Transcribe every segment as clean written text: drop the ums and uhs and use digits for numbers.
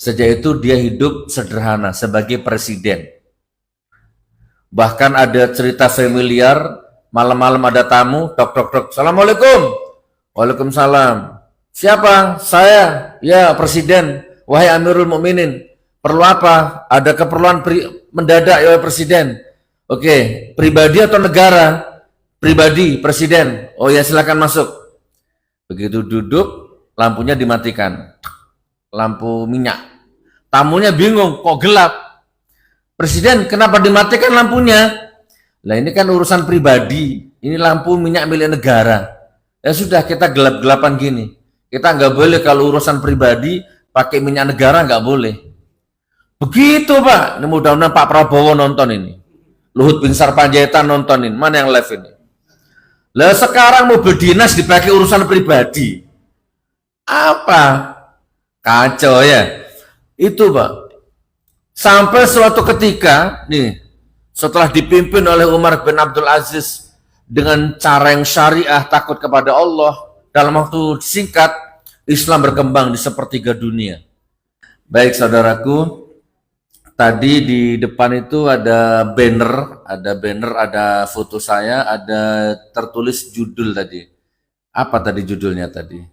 Sejak itu dia hidup sederhana sebagai presiden. Bahkan ada cerita familiar, malam-malam ada tamu, tok tok tok, Assalamualaikum. Waalaikumsalam. Siapa? Saya. Ya, presiden. Wahai Amirul Mukminin, perlu apa? Ada keperluan mendadak ya presiden. Oke, pribadi atau negara? Pribadi, presiden. Oh ya, silakan masuk. Begitu duduk, lampunya dimatikan. Lampu minyak. Tamunya bingung, kok gelap? Presiden, kenapa dimatikan lampunya? Lah ini kan urusan pribadi. Ini lampu minyak milik negara. Ya sudah, kita gelap-gelapan gini. Kita nggak boleh kalau urusan pribadi pakai minyak negara, nggak boleh. Begitu Pak. Ini mudah-mudahan Pak Prabowo nonton ini. Luhut Binsar Panjaitan nontonin. Mana yang live ini? Lah sekarang mobil dinas dipakai urusan pribadi. Apa? Kacau ya. Itu Pak. Sampai suatu ketika, nih, setelah dipimpin oleh Umar bin Abdul Aziz dengan cara yang syariah, takut kepada Allah, dalam waktu singkat, Islam berkembang di sepertiga dunia. Baik saudaraku, tadi di depan itu ada banner, ada foto saya, ada tertulis judul tadi. Apa tadi judulnya tadi?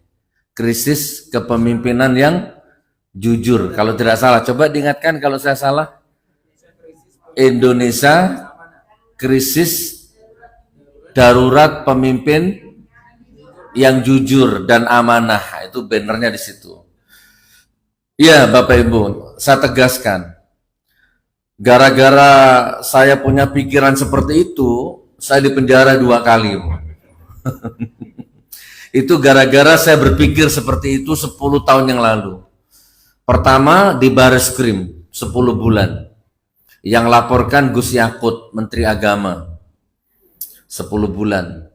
Krisis kepemimpinan yang jujur, kalau tidak salah. Coba diingatkan kalau saya salah. Indonesia krisis darurat pemimpin yang jujur dan amanah. Itu bannernya di situ. Iya Bapak Ibu, saya tegaskan. Gara-gara saya punya pikiran seperti itu, saya dipenjara 2 kali. Itu gara-gara saya berpikir seperti itu 10 tahun yang lalu. Pertama di Bareskrim 10 bulan. Yang laporkan Gus Yakut, Menteri Agama. 10 bulan.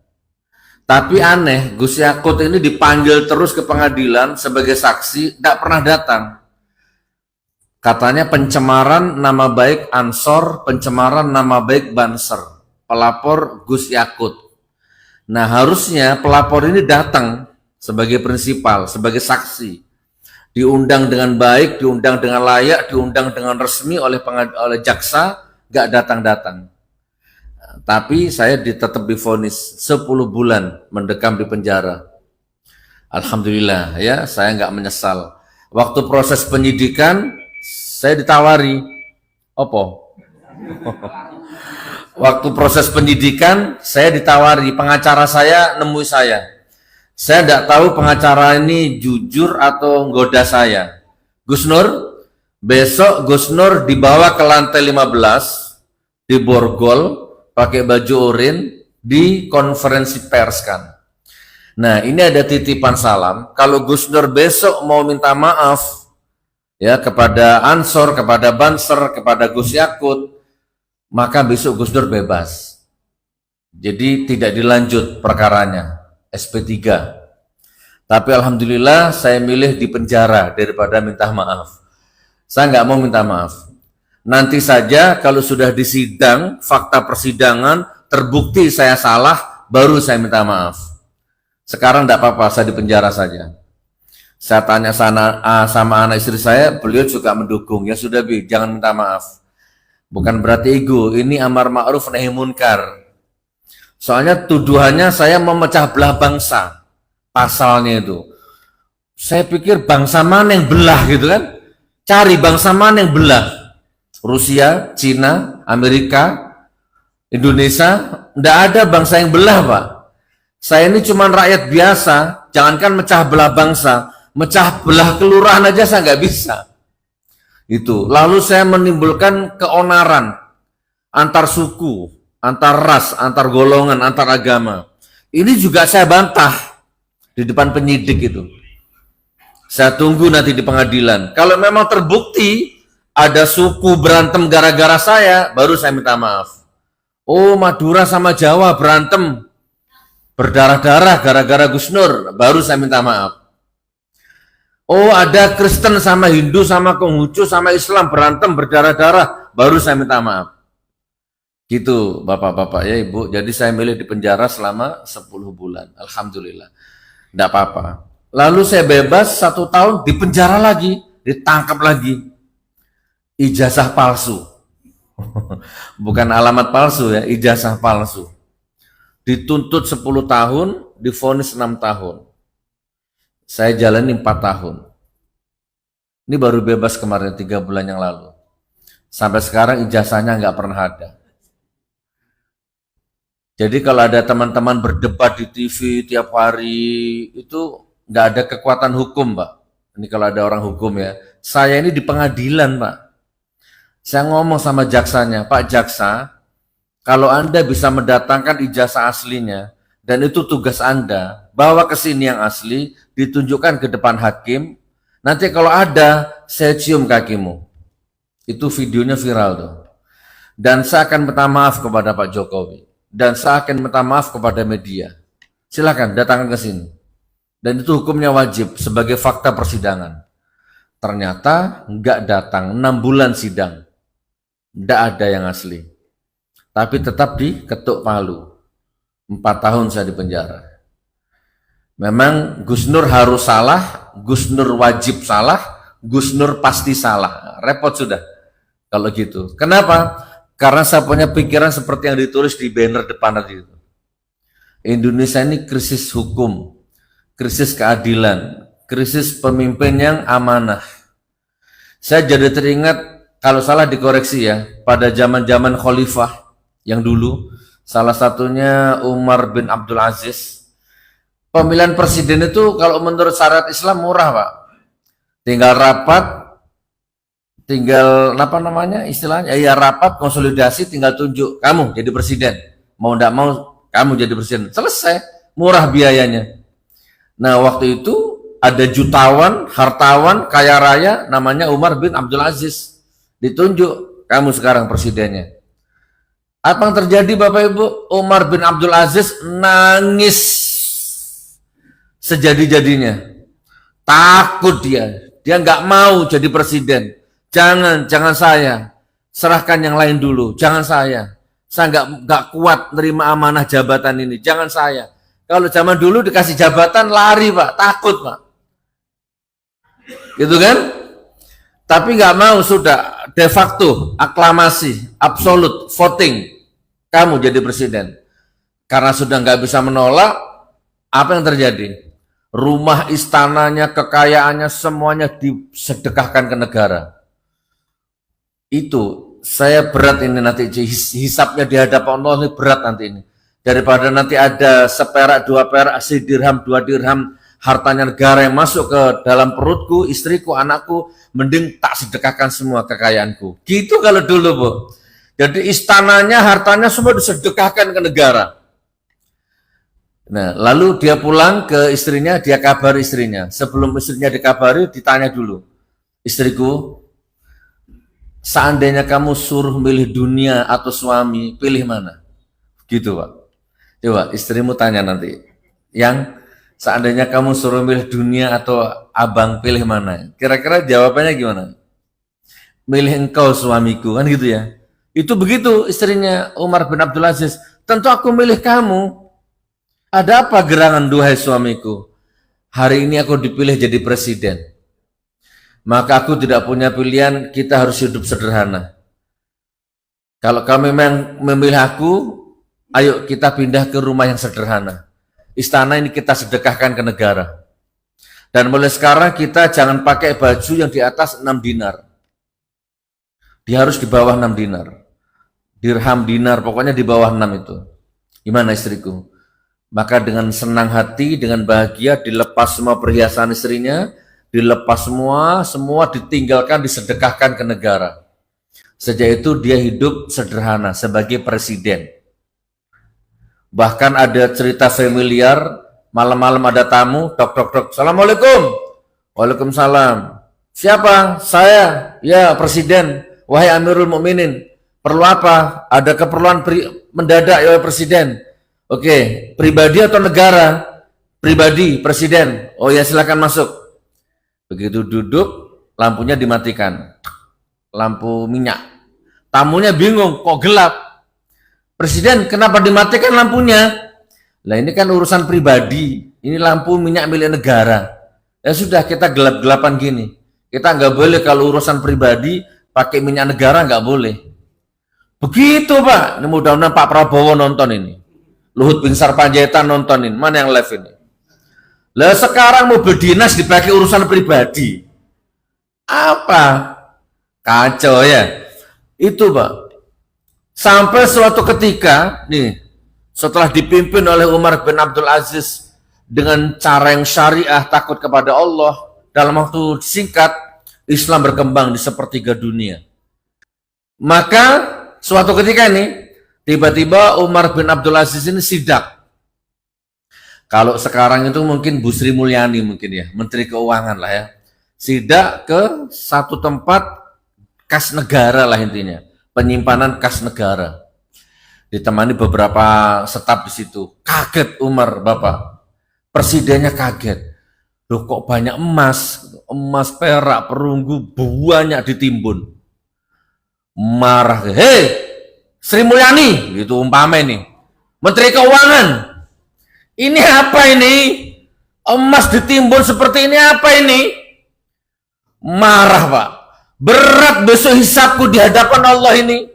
Tapi aneh, Gus Yakut ini dipanggil terus ke pengadilan sebagai saksi, tidak pernah datang. Katanya pencemaran nama baik Ansor, pencemaran nama baik Banser. Pelapor Gus Yakut. Nah harusnya pelapor ini datang sebagai prinsipal, sebagai saksi. Diundang dengan baik, diundang dengan layak, diundang dengan resmi oleh jaksa, gak datang-datang. Tapi saya tetap divonis 10 bulan mendekam di penjara. Alhamdulillah ya, saya gak menyesal. Waktu proses penyidikan, saya ditawari. Opo? Waktu proses penyidikan, saya ditawari, pengacara saya nemui saya. Saya tidak tahu pengacara ini jujur atau nggoda saya. Gus Nur, besok Gus Nur dibawa ke lantai 15 di Borgol pakai baju oranye di konferensi pers kan. Nah ini ada titipan salam. Kalau Gus Nur besok mau minta maaf ya kepada Ansor, kepada Banser, kepada Gus Yakut, maka besok Gus Nur bebas. Jadi tidak dilanjut perkaranya. SP3. Tapi alhamdulillah saya milih di penjara daripada minta maaf. Saya nggak mau minta maaf. Nanti saja kalau sudah disidang, fakta persidangan, terbukti saya salah, baru saya minta maaf. Sekarang nggak apa-apa, saya di penjara saja. Saya tanya sama anak istri saya, beliau juga mendukung. Ya sudah Bi, jangan minta maaf. Bukan berarti ego, ini amar ma'ruf nahi munkar. Soalnya tuduhannya saya memecah belah bangsa, pasalnya itu. Saya pikir bangsa mana yang belah gitu kan? Cari bangsa mana yang belah. Rusia, Cina, Amerika, Indonesia, tidak ada bangsa yang belah Pak. Saya ini cuma rakyat biasa, jangankan mecah belah bangsa, mecah belah kelurahan aja saya nggak bisa. Itu. Lalu saya menimbulkan keonaran antar suku, antar ras, antar golongan, antar agama. Ini juga saya bantah di depan penyidik itu. Saya tunggu nanti di pengadilan. Kalau memang terbukti ada suku berantem gara-gara saya, baru saya minta maaf. Oh, Madura sama Jawa berantem berdarah-darah gara-gara Gus Nur, baru saya minta maaf. Oh, ada Kristen sama Hindu sama Konghucu sama Islam berantem berdarah-darah, baru saya minta maaf. Gitu Bapak-bapak ya Ibu. Jadi saya milih di penjara selama 10 bulan. Alhamdulillah. Tidak apa-apa. Lalu saya bebas 1 tahun di penjara lagi ditangkap lagi. Ijazah palsu. Bukan alamat palsu ya, ijazah palsu. Dituntut 10 tahun, divonis 6 tahun. Saya jalani 4 tahun. Ini baru bebas kemarin 3 bulan yang lalu. Sampai sekarang ijazahnya nggak pernah ada. Jadi kalau ada teman-teman berdebat di TV tiap hari, itu nggak ada kekuatan hukum, Pak. Ini kalau ada orang hukum ya. Saya ini di pengadilan, Pak. Saya ngomong sama jaksanya, Pak Jaksa, kalau Anda bisa mendatangkan ijazah aslinya, dan itu tugas Anda, bawa ke sini yang asli, ditunjukkan ke depan hakim, nanti kalau ada, saya cium kakimu. Itu videonya viral tuh. Dan saya akan minta maaf kepada Pak Jokowi. Dan saya akan minta maaf kepada media. Silakan datangkan ke sini. Dan itu hukumnya wajib sebagai fakta persidangan. Ternyata nggak datang, 6 bulan sidang. Nggak ada yang asli. Tapi tetap diketuk palu. 4 tahun saya di penjara. Memang Gus Nur harus salah, Gus Nur wajib salah, Gus Nur pasti salah. Repot sudah kalau gitu. Kenapa? Karena saya punya pikiran seperti yang ditulis di banner depan tadi itu. Indonesia ini krisis hukum, krisis keadilan, krisis pemimpin yang amanah. Saya jadi teringat, kalau salah dikoreksi ya, pada zaman-zaman khalifah yang dulu, salah satunya Umar bin Abdul Aziz. Pemilihan presiden itu kalau menurut syariat Islam murah, Pak. Tinggal rapat, tinggal apa namanya istilahnya, ya rapat, konsolidasi, tinggal tunjuk, kamu jadi presiden. Mau enggak mau, kamu jadi presiden. Selesai, murah biayanya. Nah, waktu itu ada jutawan, hartawan, kaya raya, namanya Umar bin Abdul Aziz. Ditunjuk, kamu sekarang presidennya. Apa yang terjadi Bapak Ibu? Umar bin Abdul Aziz nangis sejadi-jadinya. Takut dia nggak mau jadi presiden. Jangan saya. Serahkan yang lain dulu. Jangan saya. Saya nggak kuat nerima amanah jabatan ini. Jangan saya. Kalau zaman dulu dikasih jabatan lari, Pak. Takut, Pak. Gitu kan? Tapi nggak mau, sudah de facto aklamasi, absolut voting. Kamu jadi presiden. Karena sudah nggak bisa menolak, apa yang terjadi? Rumah istananya, kekayaannya semuanya disedekahkan ke negara. Itu saya berat ini nanti, hisapnya di hadapan Allah ini berat nanti ini. Daripada nanti ada seperak, 2 perak, 1 dirham, 2 dirham, hartanya negara yang masuk ke dalam perutku, istriku, anakku, mending tak sedekahkan semua kekayaanku. Gitu kalau dulu, Bu. Jadi istananya, hartanya semua disedekahkan ke negara. Nah, lalu dia pulang ke istrinya, dia kabari istrinya. Sebelum istrinya dikabari, ditanya dulu, istriku, seandainya kamu suruh milih dunia atau suami, pilih mana? Gitu, Pak. Coba istrimu tanya nanti, yang seandainya kamu suruh milih dunia atau abang, pilih mana? Kira-kira jawabannya gimana? Milih engkau suamiku, kan gitu ya. Itu begitu istrinya Umar bin Abdul Aziz. Tentu aku milih kamu. Ada apa gerangan duhai suamiku? Hari ini aku dipilih jadi presiden. Maka aku tidak punya pilihan, kita harus hidup sederhana. Kalau kamu memang memilih aku, ayo kita pindah ke rumah yang sederhana. Istana ini kita sedekahkan ke negara. Dan mulai sekarang kita jangan pakai baju yang di atas 6 dinar. Dia harus di bawah 6 dinar. Dirham, dinar, pokoknya di bawah 6 itu. Gimana istriku? Maka dengan senang hati, dengan bahagia, dilepas semua perhiasan istrinya, dilepas semua ditinggalkan, disedekahkan ke negara. Sejak itu dia hidup sederhana sebagai presiden. Bahkan ada cerita familiar, malam-malam ada tamu, tok. Assalamualaikum. Waalaikumsalam. Siapa? Saya. Ya, presiden. Wahai Amirul Mukminin. Perlu apa? Ada keperluan mendadak ya presiden. Oke, pribadi atau negara? Pribadi, presiden. Oh ya, silakan masuk. Begitu duduk, lampunya dimatikan. Lampu minyak. Tamunya bingung, kok gelap? Presiden, kenapa dimatikan lampunya? Lah ini kan urusan pribadi. Ini lampu minyak milik negara. Ya sudah, kita gelap-gelapan gini. Kita nggak boleh kalau urusan pribadi pakai minyak negara, nggak boleh. Begitu Pak. Ini mudah-mudahan Pak Prabowo nonton ini. Luhut Binsar Panjaitan nonton ini. Mana yang live ini? Lah sekarang mobil dinas dipakai urusan pribadi. Apa? Kacau ya. Itu Pak. Sampai suatu ketika, nih, setelah dipimpin oleh Umar bin Abdul Aziz dengan cara yang syariah, takut kepada Allah, dalam waktu singkat, Islam berkembang di sepertiga dunia. Maka, suatu ketika ini, tiba-tiba Umar bin Abdul Aziz ini sidak. Kalau sekarang itu mungkin Bu Sri Mulyani mungkin ya, Menteri Keuangan lah ya. Sidak ke satu tempat kas negara lah intinya. Penyimpanan kas negara. Ditemani beberapa staf di situ. Kaget Umar, Bapak. Presidennya kaget. Loh kok banyak emas, emas, perak, perunggu, banyak ditimbun. Marah. Hei, Sri Mulyani, gitu umpama ini. Menteri Keuangan. Ini apa ini? Emas ditimbun seperti ini apa ini? Marah Pak. Berat besok hisabku di hadapan Allah ini.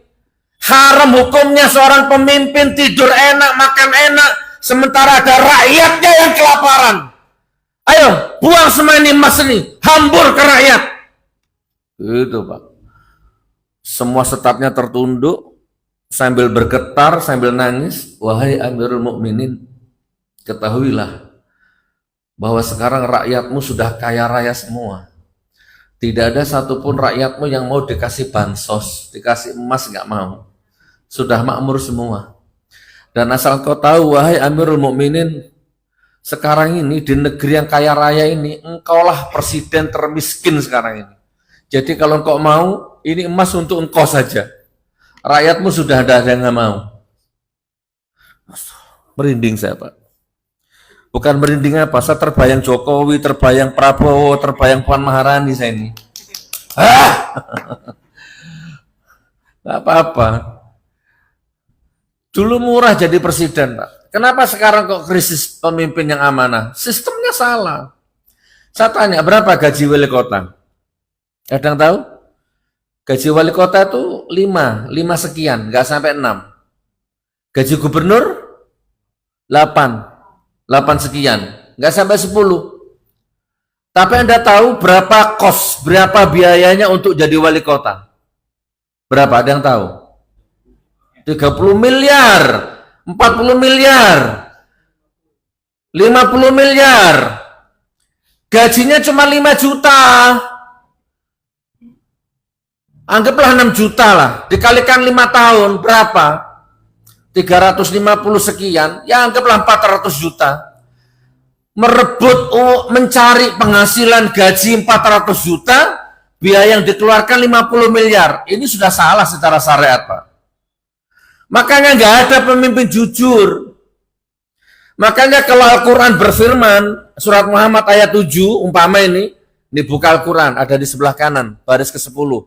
Haram hukumnya seorang pemimpin tidur enak, makan enak, sementara ada rakyatnya yang kelaparan. Ayo, buang semua ini emas ini, hambur ke rakyat. Itu Pak. Semua stafnya tertunduk, sambil bergetar, sambil nangis. Wahai Amirul Mukminin, ketahuilah bahwa sekarang rakyatmu sudah kaya raya semua. Tidak ada satupun rakyatmu yang mau dikasih bansos, dikasih emas, nggak mau. Sudah makmur semua. Dan asal kau tahu, wahai Amirul Mukminin, sekarang ini di negeri yang kaya raya ini, engkaulah presiden termiskin sekarang ini. Jadi kalau engkau mau, ini emas untuk engkau saja. Rakyatmu sudah ada yang nggak mau. Merinding saya Pak. Bukan merinding apa, saya terbayang Jokowi, terbayang Prabowo, terbayang Puan Maharani saya ini. Gak apa-apa. Dulu murah jadi presiden, Pak. Kenapa sekarang kok krisis pemimpin yang amanah? Sistemnya salah. Saya tanya, berapa gaji wali kota? Ada yang tahu? Gaji wali kota itu 5 sekian, nggak sampai 6. Gaji gubernur 8 sekian, nggak sampai 10. Tapi Anda tahu berapa kos, berapa biayanya untuk jadi wali kota? Berapa? Ada yang tahu? 30 miliar, 40 miliar, 50 miliar. Gajinya cuma 5 juta. Anggaplah 6 juta lah, dikalikan 5 tahun, berapa? 350 sekian, ya anggaplah 400 juta. Merebut, mencari penghasilan gaji 400 juta, biaya yang dikeluarkan 50 miliar. Ini sudah salah secara syariat, Pak. Makanya nggak ada pemimpin jujur. Makanya kalau Al-Quran berfirman, surat Muhammad ayat 7, umpama ini buka Al-Quran, ada di sebelah kanan, baris ke-10.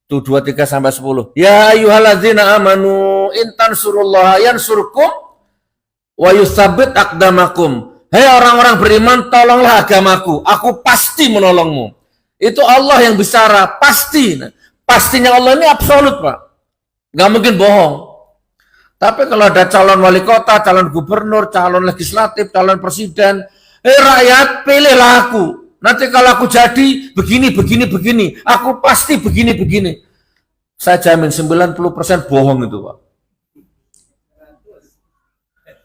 Tuh 23 sampai 10. Ya ayyuhalladzina amanu intan surullaha yansurkum wa yusabbit aqdamakum. Hei orang-orang beriman, tolonglah agamaku, aku pasti menolongmu. Itu Allah yang bicara, pasti. Pastinya Allah ini absolut, Pak. Nggak mungkin bohong. Tapi kalau ada calon wali kota, calon gubernur, calon legislatif, calon presiden, hei rakyat, pilihlah aku. Nanti kalau aku jadi begini, aku pasti begini. Saya jamin 90% bohong itu, Pak.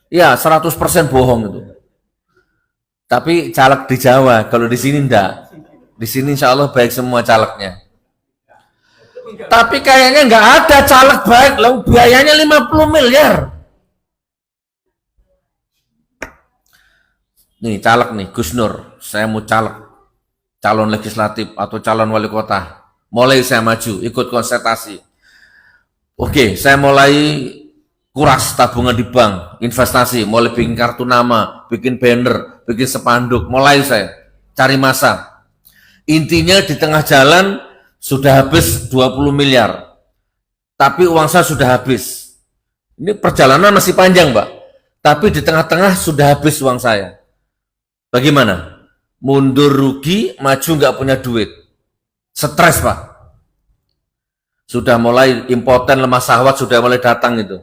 Ya, 100% bohong itu. Tapi caleg di Jawa, kalau di sini enggak. Di sini insya Allah baik semua calegnya. Tapi kayaknya nggak ada caleg baik, loh, biayanya 50 miliar. Nih caleg nih, Gus Nur, saya mau caleg, calon legislatif atau calon wali kota. Mulai saya maju, ikut konsultasi. Oke, saya mulai kuras tabungan di bank, investasi, mulai bikin kartu nama, bikin banner, bikin spanduk, mulai saya cari masa. Intinya di tengah jalan sudah habis 20 miliar. Tapi uang saya sudah habis. Ini perjalanan masih panjang, Pak. Tapi di tengah-tengah sudah habis uang saya. Bagaimana? Mundur rugi, maju nggak punya duit. Stres, Pak. Sudah mulai impoten, lemah syahwat, sudah mulai datang itu.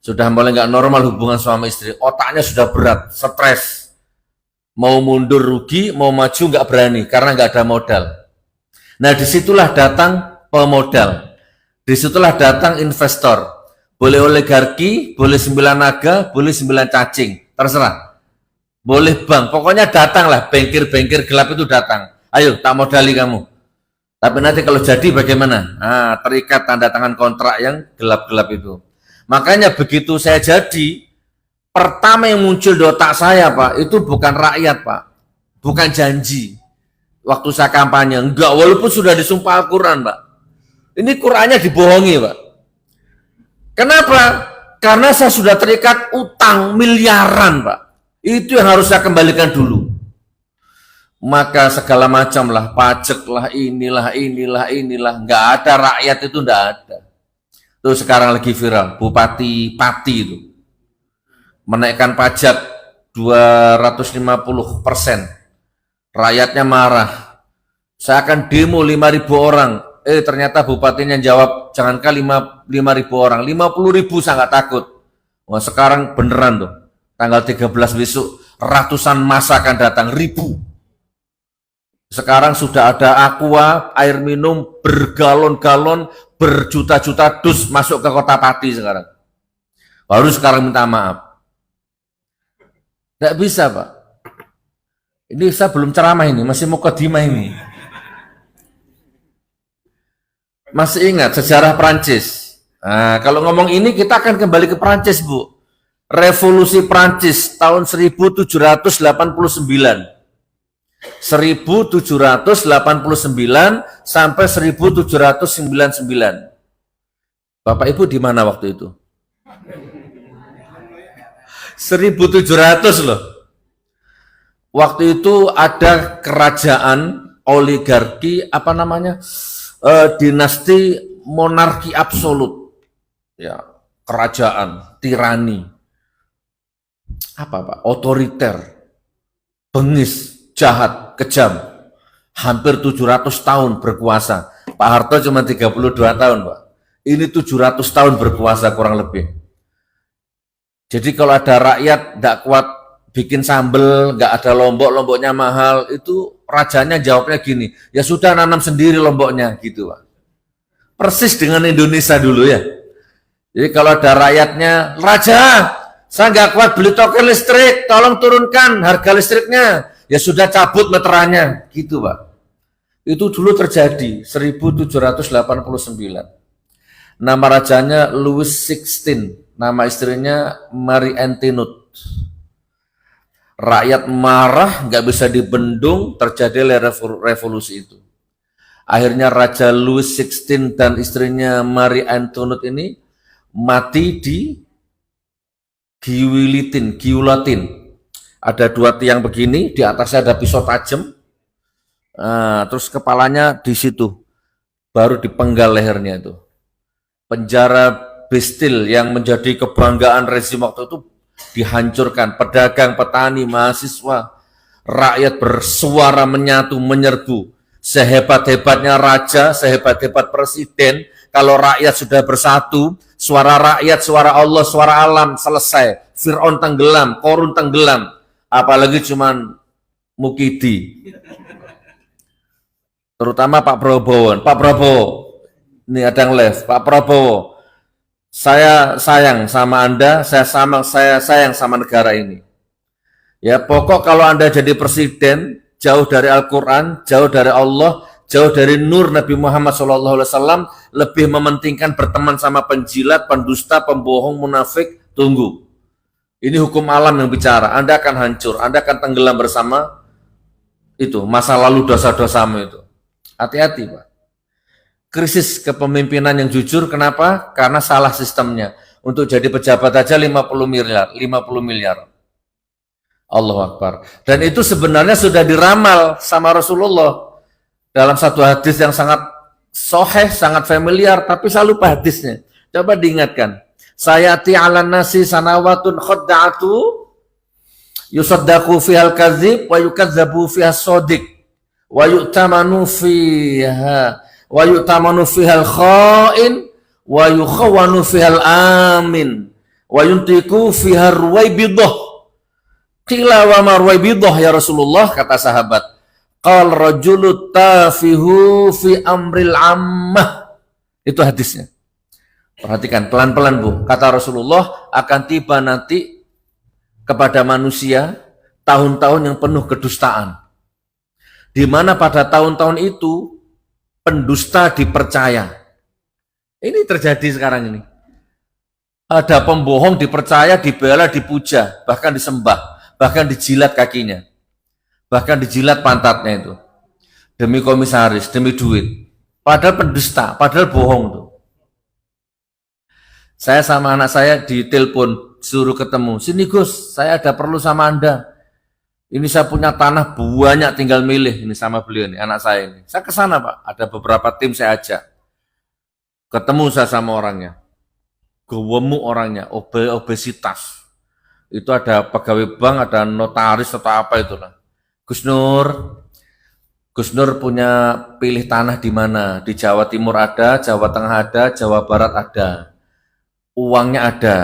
Sudah mulai nggak normal hubungan suami istri. Otaknya sudah berat, stres. Mau mundur rugi, mau maju nggak berani karena nggak ada modal. Nah, disitulah datang pemodal. Disitulah datang investor. Boleh oligarki, boleh 9 naga, boleh 9 cacing. Terserah. Boleh bank. Pokoknya datanglah. Bankir-bankir gelap itu datang. Ayo, tak modali kamu. Tapi nanti kalau jadi bagaimana? Nah, terikat tanda tangan kontrak yang gelap-gelap itu. Makanya begitu saya jadi, pertama yang muncul di otak saya, Pak, itu bukan rakyat, Pak. Bukan janji. Waktu saya kampanye. Enggak, walaupun sudah disumpah Al-Quran, Pak. Ini Qurannya dibohongi, Pak. Kenapa? Karena saya sudah terikat utang miliaran, Pak. Itu yang harus saya kembalikan dulu. Maka segala macam lah, pajak lah, inilah, nggak ada rakyat itu, nggak ada. Itu sekarang lagi viral, Bupati Pati itu menaikkan pajak 250%, rakyatnya marah. Saya akan demo 5.000 orang, ternyata bupatinya jawab, jangankan 5.000 orang, 50.000 saya nggak takut. Wah, sekarang beneran tuh, tanggal 13 besok, ratusan massa akan datang, ribu. Sekarang sudah ada aqua, air minum bergalon-galon, berjuta-juta dus masuk ke kota Pati sekarang. Baru sekarang minta maaf. Tidak bisa, Pak. Ini saya belum ceramah ini, masih mukadimah ini. Masih ingat sejarah Prancis? Nah, kalau ngomong ini kita akan kembali ke Prancis, Bu. Revolusi Prancis tahun 1789. 1789 sampai 1799. Bapak Ibu di mana waktu itu? 1700 loh. Waktu itu ada kerajaan oligarki, apa namanya? Dinasti monarki absolut. Ya, kerajaan, tirani. Apa, Pak? Otoriter. Bengis, jahat, kejam, hampir 700 tahun berkuasa. Pak Harto cuma 32 tahun, Pak. Ini 700 tahun berkuasa kurang lebih. Jadi kalau ada rakyat tidak kuat bikin sambel, nggak ada lombok, lomboknya mahal, itu rajanya jawabnya gini, ya sudah nanam sendiri lomboknya, gitu, Pak. Persis dengan Indonesia dulu ya. Jadi kalau ada rakyatnya, Raja, saya nggak kuat beli token listrik, tolong turunkan harga listriknya. Ya sudah cabut meterannya, gitu, Pak. Itu dulu terjadi 1789. Nama rajanya Louis XVI, nama istrinya Marie Antoinette. Rakyat marah, nggak bisa dibendung, terjadi revolusi itu. Akhirnya Raja Louis XVI dan istrinya Marie Antoinette ini mati di giulotin. Ada 2 tiang begini, di atasnya ada pisau tajam, terus kepalanya di situ, baru dipenggal lehernya itu. Penjara Bastille yang menjadi kebanggaan rezim waktu itu dihancurkan. Pedagang, petani, mahasiswa, rakyat bersuara menyatu, menyerbu. Sehebat-hebatnya raja, sehebat-hebat presiden, kalau rakyat sudah bersatu, suara rakyat, suara Allah, suara alam, selesai. Fir'aun tenggelam, Korun tenggelam. Apalagi cuman Mukidi. Terutama Pak Prabowo. Pak Prabowo, ini ada yang live. Pak Prabowo, saya sayang sama Anda, saya sayang sama negara ini. Ya, pokok kalau Anda jadi presiden, jauh dari Al-Quran, jauh dari Allah, jauh dari nur Nabi Muhammad SAW, lebih mementingkan berteman sama penjilat, pendusta, pembohong, munafik, tunggu. Ini hukum alam yang bicara, Anda akan hancur, Anda akan tenggelam bersama itu, masa lalu dosa-dosamu itu. Hati-hati, Pak. Krisis kepemimpinan yang jujur, kenapa? Karena salah sistemnya. Untuk jadi pejabat aja 50 miliar. Allahu Akbar. Dan itu sebenarnya sudah diramal sama Rasulullah. Dalam satu hadis yang sangat sahih, sangat familiar, tapi saya lupa hadisnya. Coba diingatkan. Sayati ala nasi sanawatun khadda'atu yusaddaqu fihal kadzib wa yukadzabu fihas shadiq wa yu'tamanu fiha al-kha'in wa yukhawwanu fiha al-amin wa yuntiku fiha ruwaibidah. Qila wa ma ruwaibidah ya Rasulullah, kata sahabat. Qal rajulu tafihu fi amril ammah. Itu hadisnya. Perhatikan pelan-pelan Bu. Kata Rasulullah, akan tiba nanti kepada manusia tahun-tahun yang penuh kedustaan. Di mana pada tahun-tahun itu pendusta dipercaya. Ini terjadi sekarang ini. Ada pembohong dipercaya, dibela, dipuja, bahkan disembah, bahkan dijilat kakinya, bahkan dijilat pantatnya itu. Demi komisaris, demi duit. Padahal pendusta, padahal bohong tuh. Saya sama anak saya ditelepon, suruh ketemu. Sini Gus, saya ada perlu sama Anda. Ini saya punya tanah banyak, tinggal milih. Ini sama beliau nih, anak saya ini. Saya ke sana Pak, ada beberapa tim saya ajak. Ketemu saya sama orangnya. Gemuk orangnya, obesitas. Itu ada pegawai bank, ada notaris atau apa itulah. Gus Nur punya pilih tanah di mana? Di Jawa Timur ada, Jawa Tengah ada, Jawa Barat ada. Uangnya ada.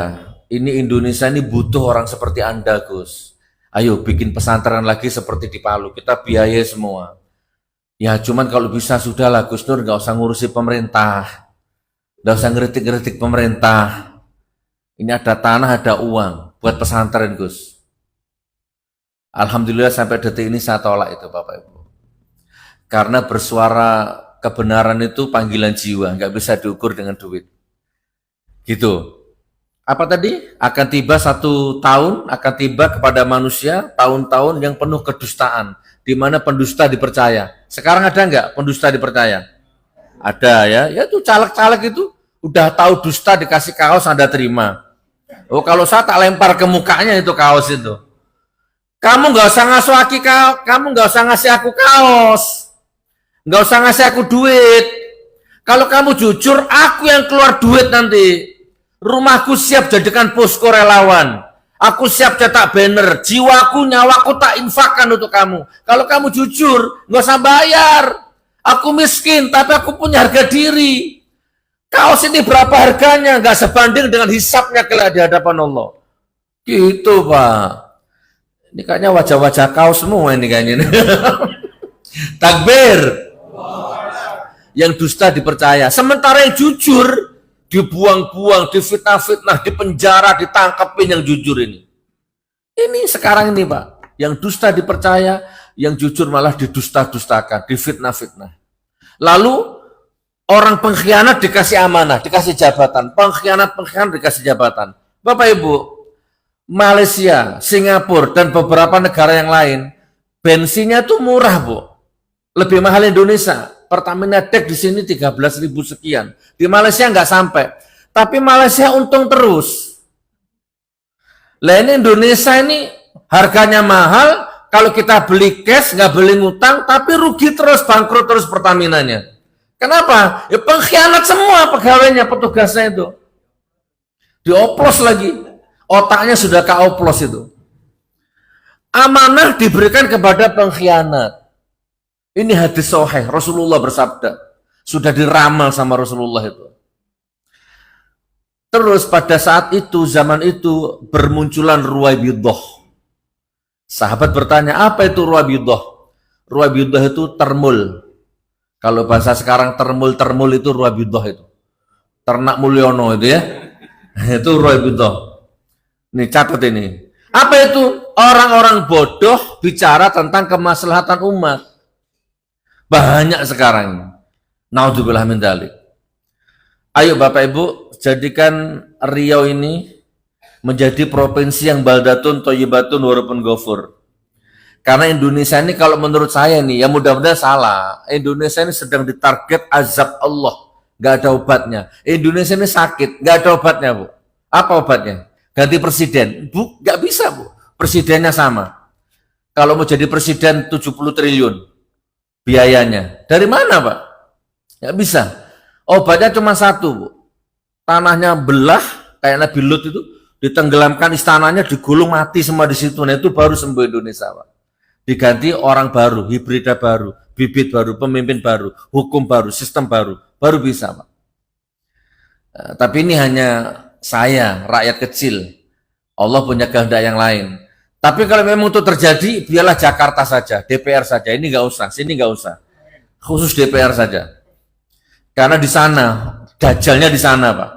Ini Indonesia ini butuh orang seperti Anda, Gus. Ayo bikin pesantren lagi seperti di Palu. Kita biayai semua. Ya cuman kalau bisa sudahlah Gus Nur, nggak usah ngurusi pemerintah. Nggak usah ngeritik-ngeritik pemerintah. Ini ada tanah, ada uang buat pesantren, Gus. Alhamdulillah sampai detik ini saya tolak itu Bapak Ibu. Karena bersuara kebenaran itu panggilan jiwa, nggak bisa diukur dengan duit. Gitu. Apa tadi? Akan tiba satu tahun, akan tiba kepada manusia tahun-tahun yang penuh kedustaan, di mana pendusta dipercaya. Sekarang ada nggak pendusta dipercaya? Ada ya. Ya itu caleg-caleg itu udah tahu dusta dikasih kaos Anda terima. Oh kalau saya tak lempar ke mukanya itu kaos itu. Kamu nggak usah ngasuh aki kaos, kamu nggak usah ngasih aku kaos, nggak usah ngasih aku duit. Kalau kamu jujur, aku yang keluar duit nanti. Rumahku siap jadikan posko relawan. Aku siap cetak banner. Jiwaku, nyawaku tak infakkan untuk kamu. Kalau kamu jujur, nggak usah bayar. Aku miskin, tapi aku punya harga diri. Kaos ini berapa harganya? Nggak sebanding dengan hisapnya kelak di hadapan Allah. Gitu Pak. Ini kayaknya wajah-wajah kaos semua ini kayaknya. Takbir. Yang dusta dipercaya. Sementara yang jujur dibuang-buang, difitnah-fitnah, dipenjara, ditangkapin yang jujur ini. Ini sekarang ini Pak, yang dusta dipercaya, yang jujur malah didusta-dustakan, difitnah-fitnah. Lalu orang pengkhianat dikasih amanah, dikasih jabatan, pengkhianat dikasih jabatan. Bapak Ibu, Malaysia, Singapura, dan beberapa negara yang lain, bensinnya tuh murah Bu, lebih mahal Indonesia. Pertamina Dek di sini 13.000 sekian. Di Malaysia nggak sampai. Tapi Malaysia untung terus. Lah ini Indonesia ini harganya mahal. Kalau kita beli cash, nggak beli ngutang, tapi rugi terus, bangkrut terus Pertaminanya. Kenapa? Ya pengkhianat semua pegawainya, petugasnya itu. Dioplos lagi. Otaknya sudah keoplos itu. Amanah diberikan kepada pengkhianat. Ini hadis sahih, Rasulullah bersabda. Sudah diramal sama Rasulullah itu. Terus pada saat itu, zaman itu bermunculan ruwaibidah. Sahabat bertanya, apa itu ruwaibidah? Ruwaibidah itu termul. Kalau bahasa sekarang termul itu ruwaibidah itu. Ternak Mulyono itu ya. Itu ruwaibidah. Nih catat ini. Apa itu? Orang-orang bodoh bicara tentang kemaslahatan umat. Banyak sekarang. Naudzubillah min dzalik. Ayo Bapak Ibu, jadikan Riau ini menjadi provinsi yang baldatun thayyibatun warabun ghafur. Karena Indonesia ini kalau menurut saya nih, ya mudah-mudahan salah. Indonesia ini sedang ditarget azab Allah, nggak ada obatnya. Indonesia ini sakit, nggak ada obatnya Bu. Apa obatnya? Ganti presiden. Bu, nggak bisa Bu. Presidennya sama. Kalau mau jadi presiden 70 triliun. Biayanya. Dari mana Pak? Nggak bisa. Obatnya cuma satu Bu. Tanahnya belah, kayak Nabi Lut itu, ditenggelamkan istananya, digulung mati semua di situ. Nah itu baru sembuh Indonesia Pak. Diganti orang baru, hibrida baru, bibit baru, pemimpin baru, hukum baru, sistem baru bisa Pak. Tapi ini hanya saya, rakyat kecil. Allah punya kehendak yang lain. Tapi kalau memang itu terjadi, biarlah Jakarta saja, DPR saja. Ini nggak usah, sini nggak usah. Khusus DPR saja. Karena di sana, dajalnya di sana Pak.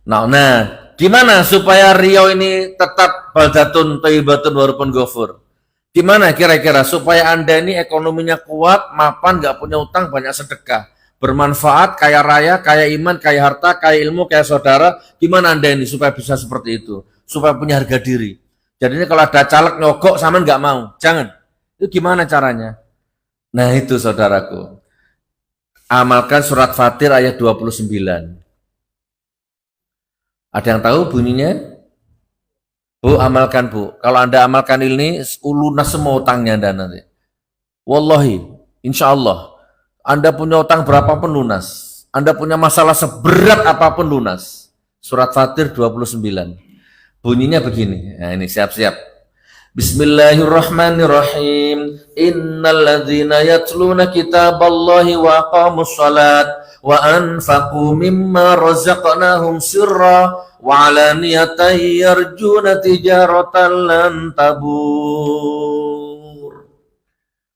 Nah, gimana supaya Riau ini tetap baldatun thayyibatun warupun ghafur? Gimana kira-kira supaya Anda ini ekonominya kuat, mapan, nggak punya utang, banyak sedekah, bermanfaat, kaya raya, kaya iman, kaya harta, kaya ilmu, kaya saudara? Gimana Anda ini supaya bisa seperti itu? Supaya punya harga diri. Jadi ini kalau ada caleg nyogok, sama nggak mau. Jangan. Itu gimana caranya? Nah itu saudaraku. Amalkan surat Fatir ayat 29. Ada yang tahu bunyinya? Bu, amalkan Bu. Kalau Anda amalkan ini, lunas semua utangnya Anda nanti. Wallahi, insya Allah. Anda punya utang berapapun lunas. Anda punya masalah seberat apapun lunas. Surat Fatir 29. Bunyinya begini. Nah ini siap-siap. Bismillahirrahmanirrahim. Innalladzina yatluna kitaballahi wa aqamus salat wa anfaqu mimma razaqnahum sirra wa alaniyatan yarjuna tijaratan lan tabur.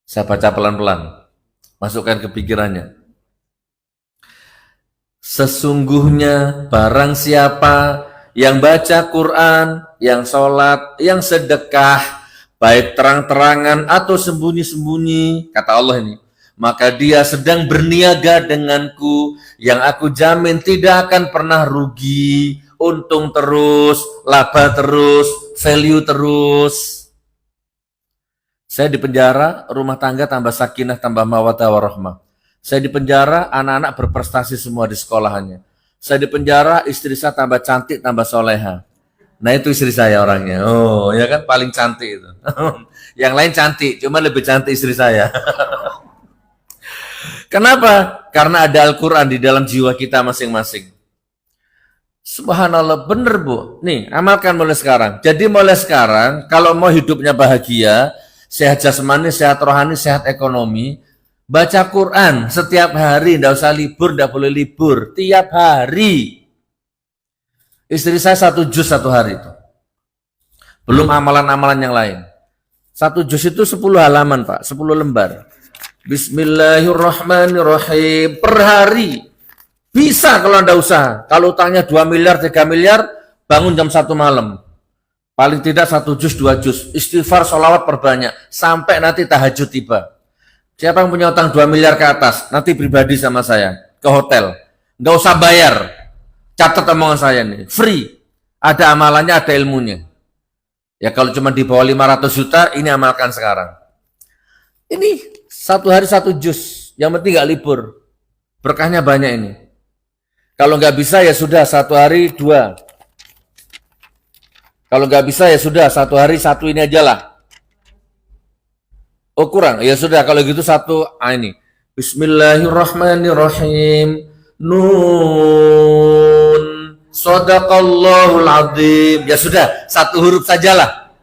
Saya baca pelan-pelan. Masukkan ke pikirannya. Sesungguhnya barang siapa yang baca Quran, yang sholat, yang sedekah, baik terang-terangan atau sembunyi-sembunyi, kata Allah ini, maka dia sedang berniaga denganku, yang aku jamin tidak akan pernah rugi, untung terus, laba terus, value terus. Saya di penjara, rumah tangga tambah sakinah, tambah mawaddah warahmah. Saya di penjara, anak-anak berprestasi semua di sekolahannya. Saya di penjara, istri saya tambah cantik, tambah soleha. Nah itu istri saya orangnya. Oh ya kan paling cantik itu. Yang lain cantik, cuma lebih cantik istri saya. Kenapa? Karena ada Al-Quran di dalam jiwa kita masing-masing. Subhanallah, bener Bu. Nih, amalkan mulai sekarang. Jadi mulai sekarang, kalau mau hidupnya bahagia, sehat jasmani, sehat rohani, sehat ekonomi, baca Quran setiap hari, tidak usah libur, tidak boleh libur, tiap hari. Istri saya 1 juz 1 hari itu. Belum amalan-amalan yang lain. 1 juz itu 10 halaman Pak, 10 lembar. Bismillahirrahmanirrahim per hari. Bisa kalau Anda usaha. Kalau utangnya 2 miliar, 3 miliar, bangun jam 1 malam. Paling tidak 1 juz, 2 juz. Istighfar, sholawat perbanyak. Sampai nanti tahajud tiba. Siapa yang punya utang 2 miliar ke atas, nanti pribadi sama saya, ke hotel. Nggak usah bayar. Catat omongan saya nih, free. Ada amalannya, ada ilmunya. Ya kalau cuma di bawah 500 juta, ini amalkan sekarang. Ini 1 hari 1 juz, yang penting nggak libur. Berkahnya banyak ini. Kalau nggak bisa ya sudah 1 hari 2. Kalau nggak bisa ya sudah 1 hari 1 ini aja lah. Oh kurang, ya sudah kalau gitu 1 ini. Bismillahirrahmanirrahim. Nun. Shadaqallahul adzim. Ya sudah, 1 huruf sajalah.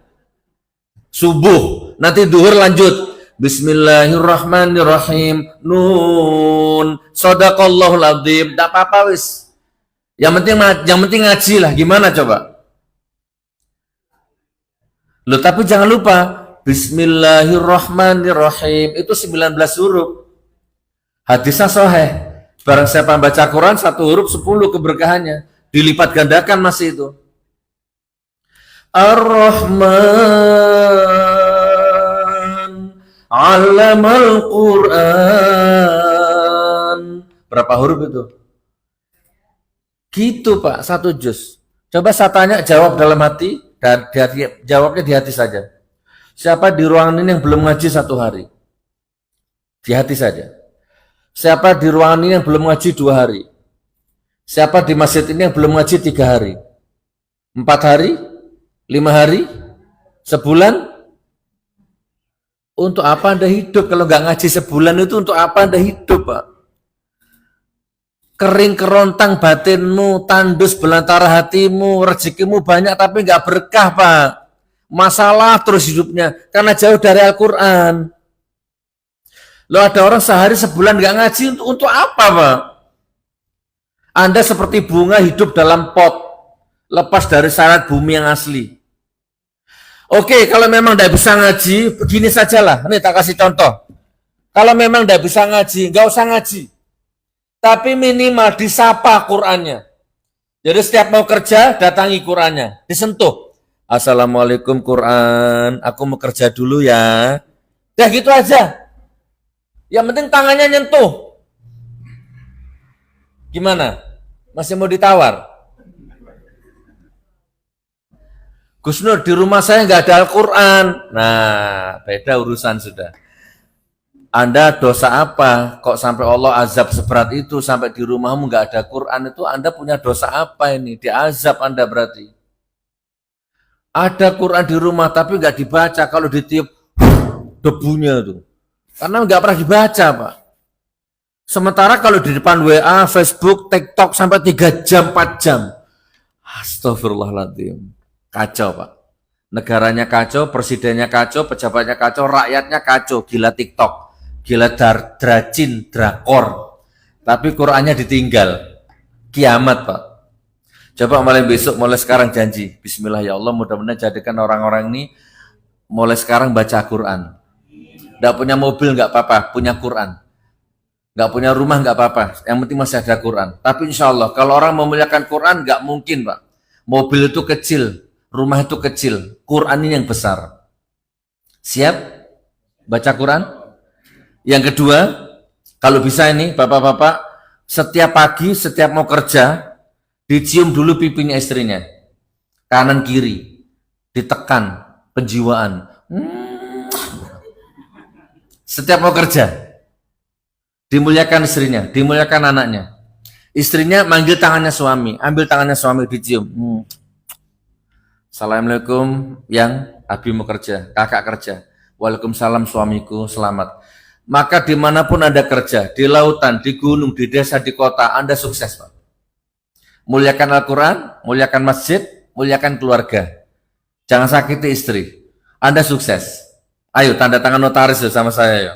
Subuh, nanti duhur lanjut. Bismillahirrahmanirrahim. Nun. Shadaqallahul adzim. Enggak apa-apa wis. Yang penting ngaji lah. Gimana coba? Loh, tapi jangan lupa Bismillahirrahmanirrahim itu 19 huruf. Hadisnya sahih. Barang siapa baca Quran 1 huruf 10 keberkahannya. Dilipat gandakan masih itu. Ar-Rahman 'allamal Quran. Berapa huruf itu? Gitu Pak, 1 juz. Coba saya tanya, jawab dalam hati, dan jawabnya di hati saja. Siapa di ruangan ini yang belum ngaji 1 hari? Di hati saja. Siapa di ruangan ini yang belum ngaji 2 hari? Siapa di masjid ini yang belum ngaji 3 hari? 4 hari? 5 hari? Sebulan? Untuk apa Anda hidup? Kalau nggak ngaji sebulan itu untuk apa Anda hidup Pak? Kering kerontang batinmu, tandus belantara hatimu, rezekimu banyak tapi nggak berkah Pak. Masalah terus hidupnya karena jauh dari Al-Quran. Loh ada orang sehari sebulan nggak ngaji untuk apa Pak? Anda seperti bunga hidup dalam pot, lepas dari syarat bumi yang asli. Oke, kalau memang tidak bisa ngaji, begini sajalah. Ini tak kasih contoh. Kalau memang tidak bisa ngaji, nggak usah ngaji. Tapi minimal disapa Qur'annya. Jadi setiap mau kerja, datangi Qur'annya. Disentuh. Assalamualaikum Qur'an, aku mau kerja dulu ya. Dah gitu aja. Yang penting tangannya nyentuh. Gimana? Masih mau ditawar? Gus Nur, di rumah saya nggak ada Al-Quran. Nah, beda urusan sudah. Anda dosa apa? Kok sampai Allah azab seberat itu, sampai di rumahmu nggak ada Quran itu, Anda punya dosa apa ini? Diazab Anda berarti. Ada Quran di rumah tapi nggak dibaca, kalau ditiup debunya tuh. Karena nggak pernah dibaca, Pak. Sementara kalau di depan WA, Facebook, TikTok sampai 3 jam, 4 jam. Astagfirullahaladzim. Kacau, Pak. Negaranya kacau, presidennya kacau, pejabatnya kacau, rakyatnya kacau. Gila TikTok, gila dracin, drakor. Tapi Qurannya ditinggal. Kiamat, Pak. Coba mulai besok, mulai sekarang janji. Bismillah ya Allah, mudah-mudahan jadikan orang-orang ini mulai sekarang baca Quran. Nggak punya mobil nggak apa-apa, punya Quran. Nggak punya rumah nggak apa-apa, yang penting masih ada Quran. Tapi insya Allah, kalau orang memuliakan Quran nggak mungkin, Pak. Mobil itu kecil, rumah itu kecil, Quran ini yang besar. Siap? Baca Quran? Yang kedua, kalau bisa ini, bapak-bapak, setiap pagi, setiap mau kerja, dicium dulu pipinya istrinya. Kanan kiri, ditekan, penjiwaan. Setiap mau kerja. Dimuliakan istrinya, dimuliakan anaknya. Istrinya manggil tangannya suami, ambil tangannya suami, dicium. Assalamualaikum, yang Abi mau kerja, kakak kerja. Waalaikumsalam suamiku, selamat. Maka dimanapun Anda kerja, di lautan, di gunung, di desa, di kota, Anda sukses, Pak. Muliakan Al-Quran, muliakan masjid, muliakan keluarga. Jangan sakiti istri. Anda sukses. Ayo, tanda tangan notaris sama saya, ya.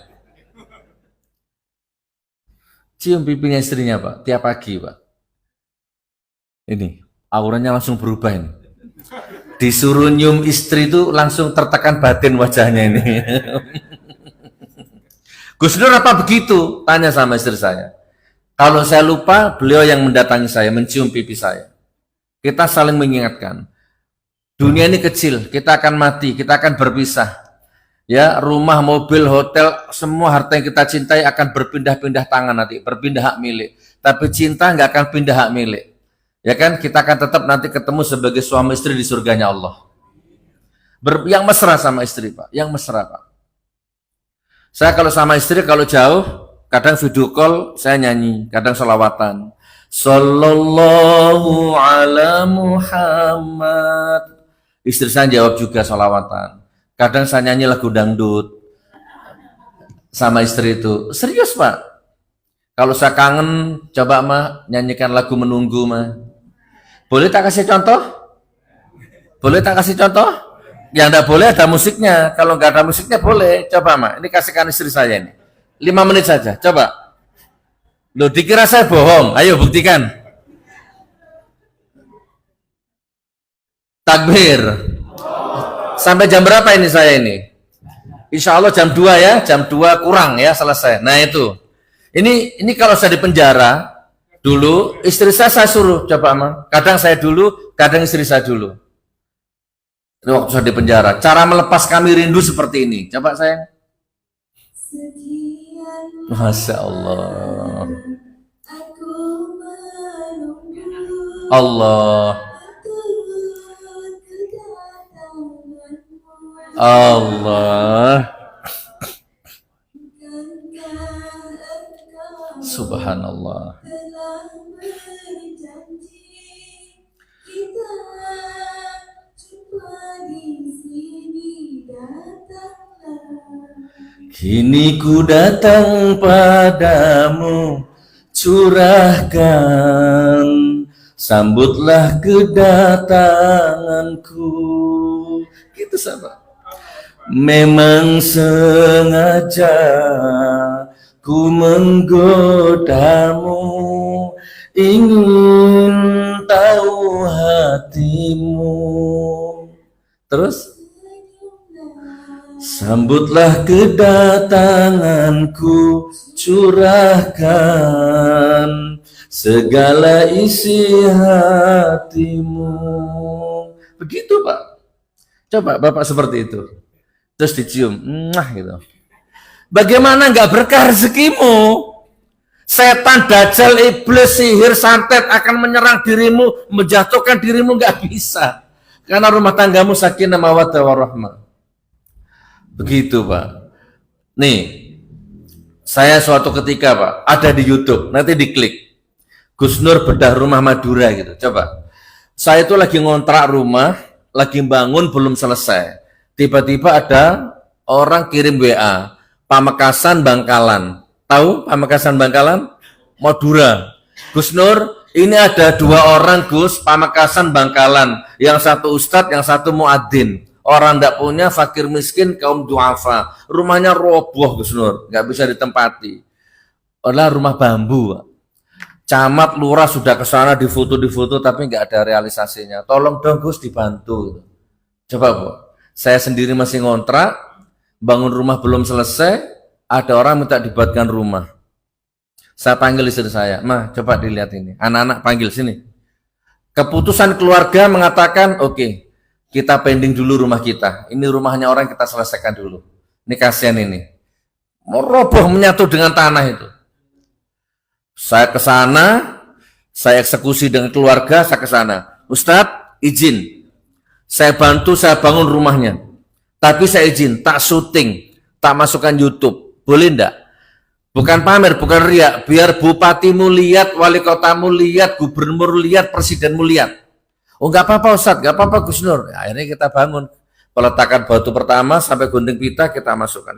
Cium pipinya istrinya, Pak, tiap pagi, Pak. Ini, auranya langsung berubah ini. Disuruh nyium istri itu langsung tertekan batin wajahnya ini. Gus Nur apa begitu? Tanya sama istri saya. Kalau saya lupa, beliau yang mendatangi saya, mencium pipi saya. Kita saling mengingatkan. Dunia ini kecil, kita akan mati, kita akan berpisah. Ya, rumah, mobil, hotel, semua harta yang kita cintai akan berpindah-pindah tangan nanti, berpindah hak milik. Tapi cinta nggak akan pindah hak milik. Ya kan, kita akan tetap nanti ketemu sebagai suami istri di surganya Allah. Yang mesra sama istri, Pak. Yang mesra, Pak. Saya kalau sama istri, kalau jauh, kadang video call, saya nyanyi, kadang sholawatan. Sallallahu ala Muhammad. Istri saya jawab juga sholawatan. Kadang saya nyanyi lagu dangdut sama istri itu. Serius, Pak. Kalau saya kangen, coba mah nyanyikan lagu menunggu mah. Boleh tak kasih contoh? Boleh tak kasih contoh? Yang enggak boleh ada musiknya. Kalau enggak ada musiknya boleh. Coba mah. Ini kasihkan istri saya ini. 5 menit saja. Coba. Loh, dikira saya bohong. Ayo buktikan. Takbir. Sampai jam berapa ini saya ini? Insya Allah jam 2 ya, jam 2 kurang ya selesai. Nah itu. Ini kalau saya di penjara dulu, istri saya suruh coba mah. Kadang saya dulu, kadang istri saya dulu. Ini waktu saya di penjara. Cara melepas kami rindu seperti ini. Coba sayang. Masya Allah. Allah. Allah. Subhanallah. Kini ku datang padamu, curahkan, sambutlah kedatanganku. Gitu sahabat. Memang sengaja ku menggodamu, ingin tahu hatimu. Terus sambutlah kedatanganku, curahkan segala isi hatimu. Begitu Pak. Coba Bapak seperti itu. Terus dicium, gitu. Bagaimana nggak berkah rezekimu? Setan, dajjal, iblis, sihir, santet akan menyerang dirimu, menjatuhkan dirimu, nggak bisa. Karena rumah tanggamu sakinah mawaddah warahmah. Begitu Pak. Nih, saya suatu ketika Pak, ada di YouTube, nanti diklik. Gus Nur bedah rumah Madura gitu. Coba. Saya itu lagi ngontrak rumah, lagi bangun belum selesai. Tiba-tiba ada orang kirim WA, Pamekasan Bangkalan. Tahu Pamekasan Bangkalan? Madura. Gus Nur, ini ada 2 orang Gus, Pamekasan Bangkalan. Yang satu ustadz, yang satu muadzin. Orang tidak punya, fakir miskin, kaum duafa. Rumahnya roboh Gus Nur, nggak bisa ditempati. Adalah rumah bambu. Camat lurah sudah ke sana difoto, tapi nggak ada realisasinya. Tolong dong Gus dibantu. Coba Bu. Saya sendiri masih ngontrak, bangun rumah belum selesai, ada orang minta dibuatkan rumah. Saya panggil istri saya, "Mah, coba dilihat ini." Anak-anak panggil sini. Keputusan keluarga mengatakan, oke, kita pending dulu rumah kita. Ini rumahnya orang, kita selesaikan dulu. Ini kasihan ini. Mau roboh menyatu dengan tanah itu. Saya ke sana, saya eksekusi dengan keluarga, saya ke sana. Ustadz, izin. Saya bantu, saya bangun rumahnya. Tapi saya izin, tak syuting, tak masukkan YouTube. Boleh enggak? Bukan pamer, bukan riak. Biar bupatimu lihat, wali kotamu lihat, gubernur lihat, presidenmu lihat. Oh enggak apa-apa Ustadz, enggak apa-apa Gus Nur. Akhirnya kita bangun. Peletakan batu pertama sampai gunting pita kita masukkan.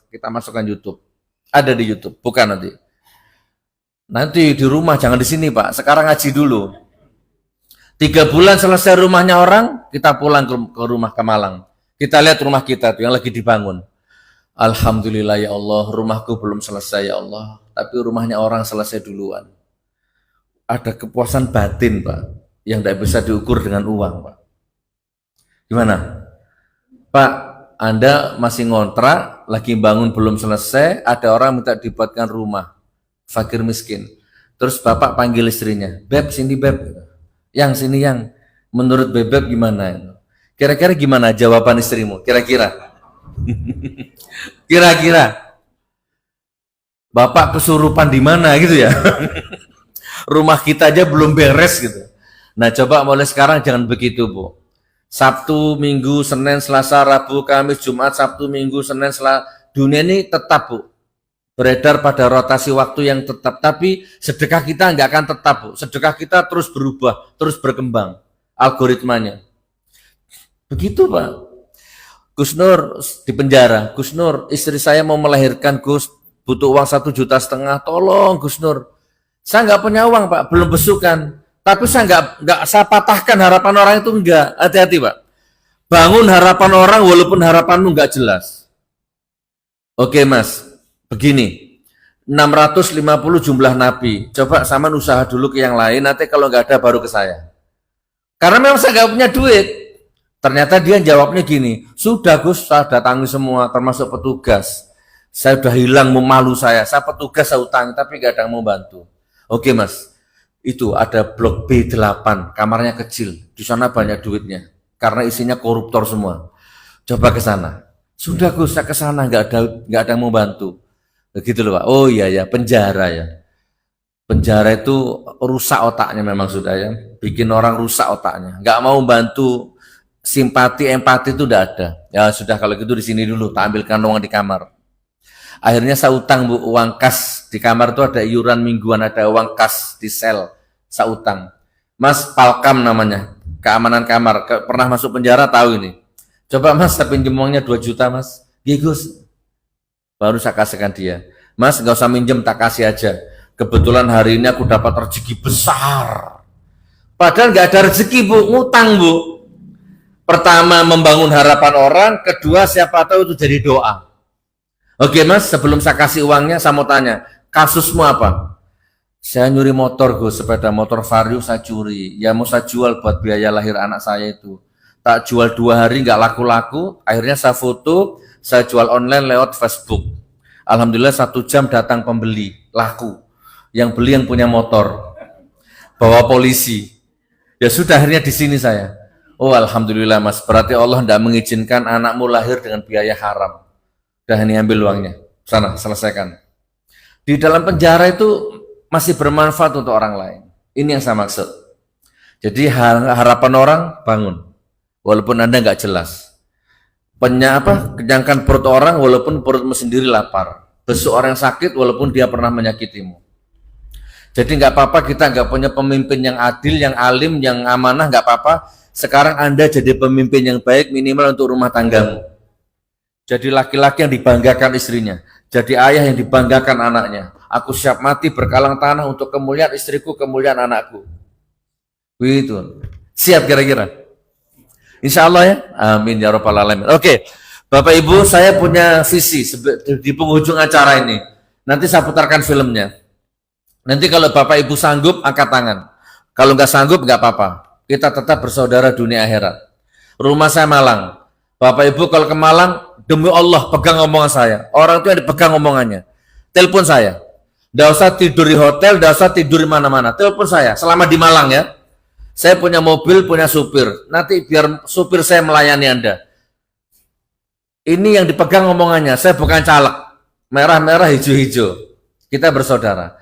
Kita masukkan YouTube. Ada di YouTube, bukan nanti. Nanti di rumah, jangan di sini Pak. Sekarang ngaji dulu. 3 bulan selesai rumahnya orang, kita pulang ke rumah ke Malang. Kita lihat rumah kita tuh yang lagi dibangun. Alhamdulillah ya Allah, rumahku belum selesai ya Allah, tapi rumahnya orang selesai duluan. Ada kepuasan batin Pak, yang tidak bisa diukur dengan uang Pak. Gimana? Pak, Anda masih ngontrak, lagi bangun belum selesai, ada orang minta dibuatkan rumah, fakir miskin. Terus Bapak panggil istrinya, "Beb, sini Beb." Yang sini yang, menurut Bebek gimana? Kira-kira gimana jawaban istrimu? Kira-kira? Kira-kira? Bapak kesurupan di mana gitu ya? Rumah kita aja belum beres gitu. Nah coba mulai sekarang jangan begitu Bu. Sabtu, Minggu, Senin, Selasa, Rabu, Kamis, Jumat, Sabtu, Minggu, Senin, Selasa. Dunia ini tetap Bu. Beredar pada rotasi waktu yang tetap, tapi sedekah kita nggak akan tetap Bu. Sedekah kita terus berubah, terus berkembang algoritmanya. Begitu Pak. Gus Nur di penjara. Gus Nur, istri saya mau melahirkan Gus, butuh uang 1,5 juta. Tolong Gus Nur. Saya nggak punya uang Pak, belum besukan. Tapi saya nggak saya patahkan harapan orang itu, enggak. Hati-hati Pak. Bangun harapan orang walaupun harapanmu nggak jelas. Oke Mas. Begini, 650 jumlah nabi. Coba sama usaha dulu ke yang lain, nanti kalau nggak ada baru ke saya. Karena memang saya nggak punya duit. Ternyata dia jawabnya gini, "Sudah Gus, saya datangi semua, termasuk petugas. Saya udah hilang, malu saya petugas, saya utang, tapi nggak ada yang mau bantu." Oke Mas, itu ada blok B8, kamarnya kecil. Di sana banyak duitnya, karena isinya koruptor semua. Coba ke sana. Sudah Gus, saya ke sana, nggak ada yang mau bantu. Begitu loh Pak. Oh iya ya, penjara ya. Penjara itu rusak otaknya memang sudah ya. Bikin orang rusak otaknya. Nggak mau bantu, simpati, empati itu udah ada. Ya sudah kalau gitu di sini dulu, tak ambilkan uang di kamar. Akhirnya saya utang Bu, uang kas. Di kamar itu ada iuran mingguan, ada uang kas di sel. Saya utang. Mas, Palkam namanya. Keamanan kamar. Pernah masuk penjara tahu ini. Coba Mas, saya pinjam uangnya 2 juta Mas. Iya Gus. Baru saya kasihkan dia. Mas, nggak usah minjem, tak kasih aja. Kebetulan hari ini aku dapat rezeki besar. Padahal nggak ada rezeki Bu, ngutang Bu. Pertama, membangun harapan orang. Kedua, siapa tahu itu jadi doa. Oke mas, sebelum saya kasih uangnya, saya mau tanya, kasusmu apa? Saya nyuri motor, Gus, sepeda motor Vario saya curi. Ya mau saya jual buat biaya lahir anak saya itu. Tak jual 2 hari nggak laku-laku. Akhirnya saya foto, saya jual online lewat Facebook. Alhamdulillah 1 jam datang pembeli, laku. Yang beli yang punya motor, bawa polisi. Ya sudah, akhirnya di sini saya. Oh alhamdulillah mas, berarti Allah tidak mengizinkan anakmu lahir dengan biaya haram. Udah ini ambil uangnya, sana selesaikan. Di dalam penjara itu masih bermanfaat untuk orang lain. Ini yang saya maksud. Jadi harapan orang bangun, walaupun Anda nggak jelas. Kenyangkan perut orang walaupun perutmu sendiri lapar. Besuk orang sakit walaupun dia pernah menyakitimu. Jadi nggak apa-apa kita nggak punya pemimpin yang adil, yang alim, yang amanah, nggak apa-apa. Sekarang Anda jadi pemimpin yang baik minimal untuk rumah tanggamu. Jadi laki-laki yang dibanggakan istrinya. Jadi ayah yang dibanggakan anaknya. Aku siap mati berkalang tanah untuk kemuliaan istriku, kemuliaan anakku. Begitu. Siap kira-kira? Insya Allah ya. Amin ya rabbal alamin. Oke, Bapak Ibu, saya punya visi di penghujung acara ini. Nanti saya putarkan filmnya. Nanti kalau Bapak Ibu sanggup, angkat tangan. Kalau nggak sanggup, nggak apa-apa. Kita tetap bersaudara dunia akhirat. Rumah saya Malang. Bapak Ibu kalau ke Malang, demi Allah pegang omongan saya. Orang itu yang dipegang omongannya. Telepon saya. Nggak usah tidur di hotel, nggak usah tidur di mana-mana. Telepon saya, selama di Malang ya. Saya punya mobil, punya supir. Nanti biar supir saya melayani Anda. Ini yang dipegang omongannya. Saya bukan caleg. Merah-merah, hijau-hijau. Kita bersaudara.